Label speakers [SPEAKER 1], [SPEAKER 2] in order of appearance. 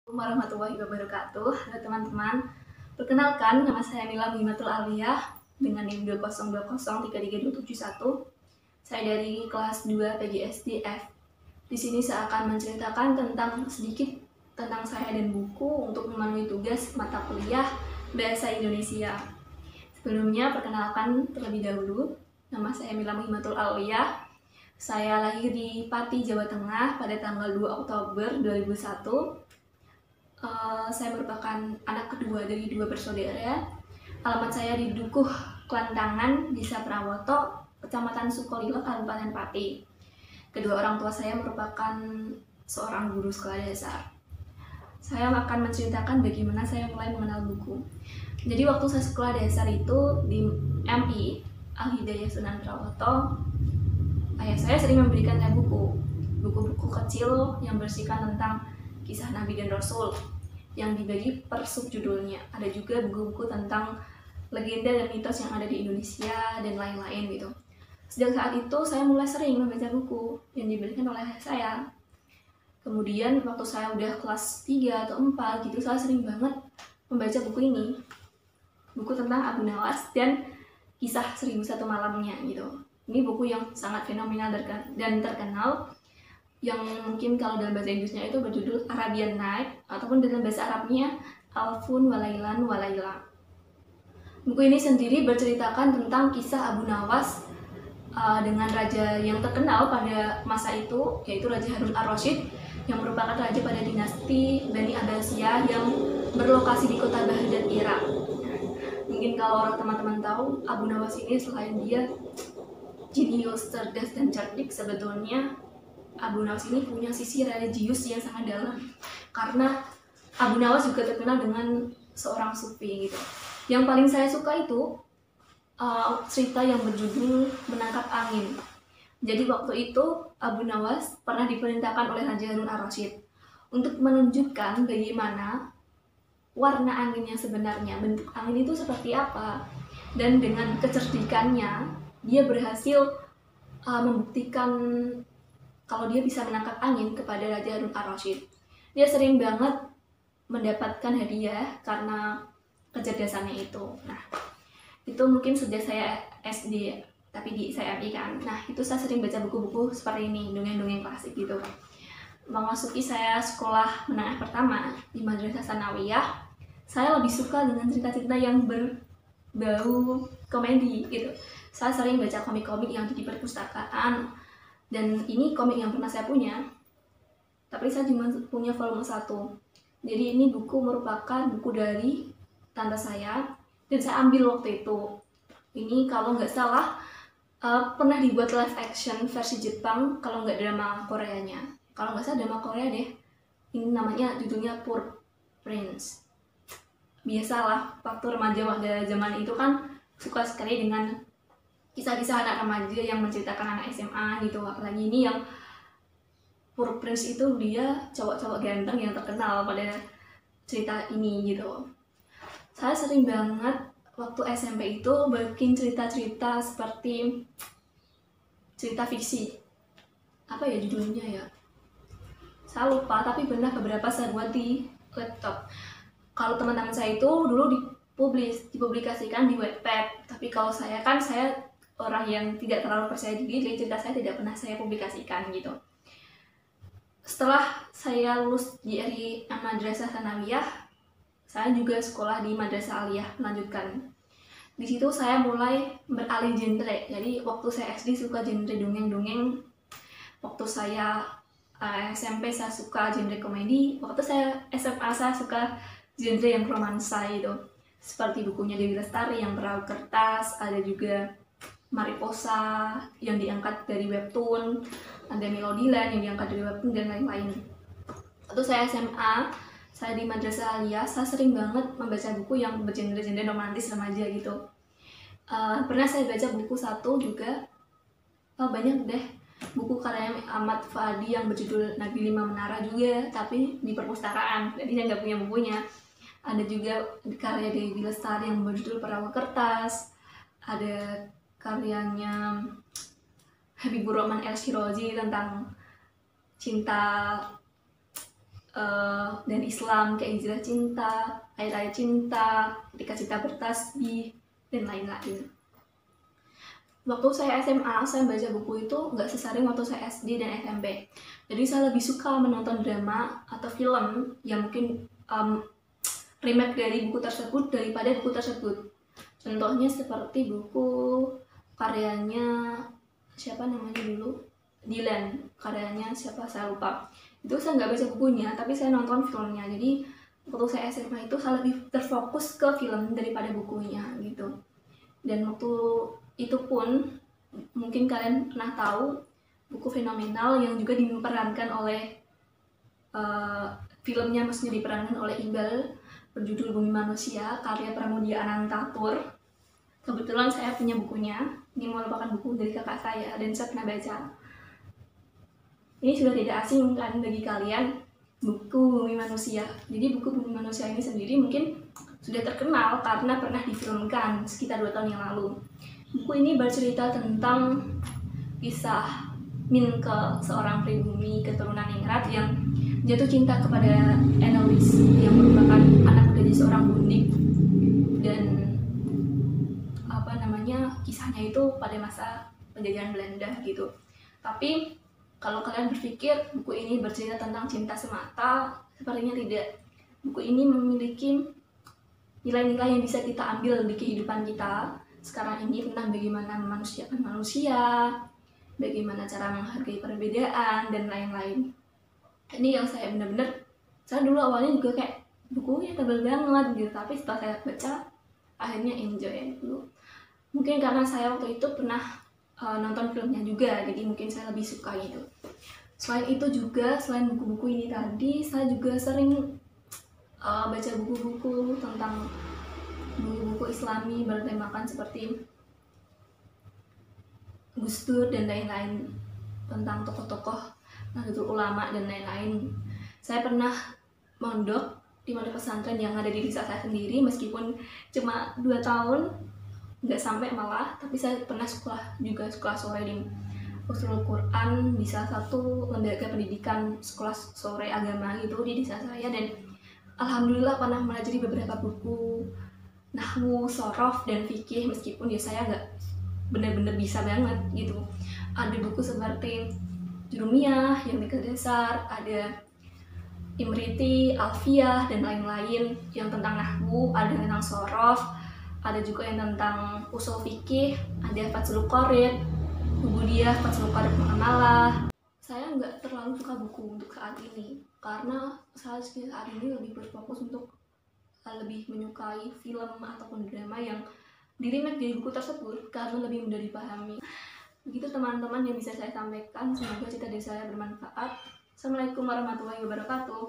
[SPEAKER 1] Warahmatullahi wabarakatuh. Halo teman-teman, perkenalkan nama saya Mila Muhimmatul Aliyah dengan NIM 202033271. Saya dari kelas 2 PGSD-F. Di sini saya akan menceritakan sedikit tentang saya dan buku untuk memenuhi tugas mata kuliah Bahasa Indonesia. Sebelumnya perkenalkan terlebih dahulu, nama saya Mila Muhimmatul Aliyah. Saya lahir di Pati, Jawa Tengah pada tanggal 2 Oktober 2001. Saya merupakan anak kedua dari 2 bersaudara. Alamat saya di Dukuh Kelantangan, Desa Prawoto, Kecamatan Sukolilo, Kabupaten Pati. Kedua orang tua saya merupakan seorang guru sekolah dasar. Saya akan menceritakan bagaimana saya mulai mengenal buku. Jadi waktu saya sekolah dasar itu di MI Al-Hidayah Sunan Prawoto, ayah saya sering memberikan saya buku-buku kecil yang berisikan tentang kisah Nabi dan Rasul yang dibagi per subjudulnya. Ada juga buku-buku tentang legenda dan mitos yang ada di Indonesia dan lain-lain gitu. Sejak saat itu saya mulai sering membaca buku yang diberikan oleh ayah saya. Kemudian waktu saya udah kelas 3 atau 4 gitu, saya sering banget membaca buku ini. Buku tentang Abu Nawas dan kisah 1001 malamnya gitu. Ini buku yang sangat fenomenal dan terkenal, yang mungkin kalau dalam bahasa Inggrisnya itu berjudul Arabian Night, ataupun dalam bahasa Arabnya Alfun Walailan Walaila. Buku ini sendiri berceritakan tentang kisah Abu Nawas dengan raja yang terkenal pada masa itu, yaitu Raja Harun ar-Rasyid, yang merupakan raja pada dinasti Bani Abbasiyah yang berlokasi di kota Baghdad, Irak. Mungkin kalau teman-teman tahu, Abu Nawas ini selain dia jenius, cerdas, dan cerdik, sebetulnya Abu Nawas ini punya sisi religius yang sangat dalam, karena Abu Nawas juga terkenal dengan seorang sufi gitu. Yang paling saya suka itu cerita yang berjudul Menangkap Angin. Jadi waktu itu Abu Nawas pernah diperintahkan oleh Raja Harun ar-Rasyid untuk menunjukkan bagaimana warna angin yang sebenarnya, bentuk angin itu seperti apa, dan dengan kecerdikannya dia berhasil membuktikan kalau dia bisa menangkap angin kepada Raja Harun ar-Rasyid. Dia sering banget mendapatkan hadiah karena kecerdasannya itu. Nah, itu mungkin sejak saya SD, tapi di saya MI kan. Nah, itu saya sering baca buku-buku seperti ini, dongeng-dongeng klasik gitu. Memasuki saya sekolah menengah pertama di Madrasah Sanawiyah, saya lebih suka dengan cerita-cerita yang berbau komedi gitu. Saya sering baca komik-komik yang di perpustakaan, dan ini komik yang pernah saya punya, tapi saya cuma punya volume 1. Jadi ini buku merupakan buku dari tante saya, dan saya ambil waktu itu. Ini kalau nggak salah pernah dibuat live action versi Jepang, kalau nggak drama Koreanya. Kalau nggak salah drama Korea deh. Ini namanya, judulnya Poor Prince. Biasalah, waktu remaja pada zaman itu kan suka sekali dengan kisah-kisah anak remaja yang menceritakan anak SMA gitu. Apalagi ini yang Poor Prince itu dia cowok-cowok ganteng yang terkenal pada cerita ini gitu. Saya sering banget waktu SMP itu bikin cerita-cerita seperti cerita fiksi. Apa ya judulnya ya? Saya lupa, tapi pernah beberapa saya buat di laptop. Kalau teman-teman saya itu dulu dipublikasikan di Wattpad, tapi kalau saya kan orang yang tidak terlalu percaya diri, jadi cerita saya tidak pernah saya publikasikan gitu. Setelah saya lulus dari Madrasah Sanawiyah, saya juga sekolah di Madrasah Aliyah melanjutkan. Di situ saya mulai beralih genre. Jadi waktu saya SD suka genre dongeng-dongeng, waktu saya SMP saya suka genre komedi, waktu saya SMA saya suka genre yang romansa itu, seperti bukunya Dewi Lestari yang Perahu Kertas, ada juga Mariposa yang diangkat dari webtoon, ada Melodiland yang diangkat dari webtoon, dan lain-lain. Waktu saya SMA, saya di Madrasah Aliyah, saya sering banget membaca buku yang bergenre-genre romantis remaja gitu. Pernah saya baca buku satu juga, banyak deh buku karya Ahmad Fadi yang berjudul Nabi 5 Menara juga, tapi di perpustakaan, jadi saya nggak punya bukunya. Ada juga karya Dewi Lestari yang berjudul Perahu Kertas, ada karyanya Habibur Rahman El Shirozi tentang cinta dan Islam, kayak Hijrah Cinta, Ayat-ayat Cinta, Ketika Cinta Bertasbih, dan lain-lain. Waktu saya SMA, saya baca buku itu nggak sesering waktu saya SD dan SMP. Jadi saya lebih suka menonton drama atau film yang mungkin remake dari buku tersebut daripada buku tersebut. Contohnya seperti buku karyanya siapa namanya dulu, Dylan, karyanya siapa saya lupa. Itu saya nggak baca bukunya, tapi saya nonton filmnya. Jadi waktu saya SMA itu saya lebih terfokus ke film daripada bukunya gitu. Dan waktu itu pun mungkin kalian pernah tahu buku Fenomenal yang juga diperankan oleh filmnya, maksudnya diperankan oleh Iqbal, berjudul Bumi Manusia, karya Pramudia Anantatur. Kebetulan saya punya bukunya. Ini merupakan buku dari kakak saya dan saya pernah baca. Ini sudah tidak asing kan bagi kalian, buku Bumi Manusia. Jadi buku Bumi Manusia ini sendiri mungkin sudah terkenal karena pernah difilmkan sekitar 2 tahun yang lalu. Buku ini bercerita tentang kisah Minke, seorang pribumi keturunan ningrat yang jatuh cinta kepada Enolis yang merupakan anak dari seorang bundik. Dan kisahnya itu pada masa penjajahan Belanda gitu. Tapi kalau kalian berpikir buku ini bercerita tentang cinta semata, sepertinya tidak. Buku ini memiliki nilai-nilai yang bisa kita ambil di kehidupan kita sekarang ini tentang bagaimana memanusiakan manusia, bagaimana cara menghargai perbedaan, dan lain-lain. Ini yang saya benar-benar, saya dulu awalnya juga kayak bukunya tebal banget gitu, tapi setelah saya baca akhirnya enjoy dulu. Mungkin karena saya waktu itu pernah nonton filmnya juga, jadi mungkin saya lebih suka gitu. Selain itu juga, selain buku-buku ini tadi, saya juga sering baca buku-buku tentang buku-buku Islami bertemakan seperti Gus Dur dan lain-lain, tentang tokoh-tokoh Nahdlatul Ulama dan lain-lain. Saya pernah mondok di pondok pesantren yang ada di desa saya sendiri, meskipun cuma 2 tahun, nggak sampai malah, tapi saya pernah sekolah sore di Usul Quran di salah satu lembaga pendidikan sekolah sore agama gitu di desa saya. Dan alhamdulillah pernah mempelajari beberapa buku nahwu, sorof, dan fikih, meskipun ya saya nggak benar-benar bisa banget gitu. Ada buku seperti Jurumiyah yang tingkat dasar, ada Imriti, Alfiyah, dan lain-lain yang tentang nahwu, ada tentang sorof, ada juga yang tentang usul fikih, ada Fathul Qorib, Ubudiyah, Fathul Qorib Muamalah. Saya nggak terlalu suka buku untuk saat ini, karena saya saat ini lebih berfokus untuk lebih menyukai film ataupun drama yang di-remake dari buku tersebut, karena lebih mudah dipahami. Begitu teman-teman yang bisa saya sampaikan, semoga cerita dari saya bermanfaat. Assalamualaikum warahmatullahi wabarakatuh.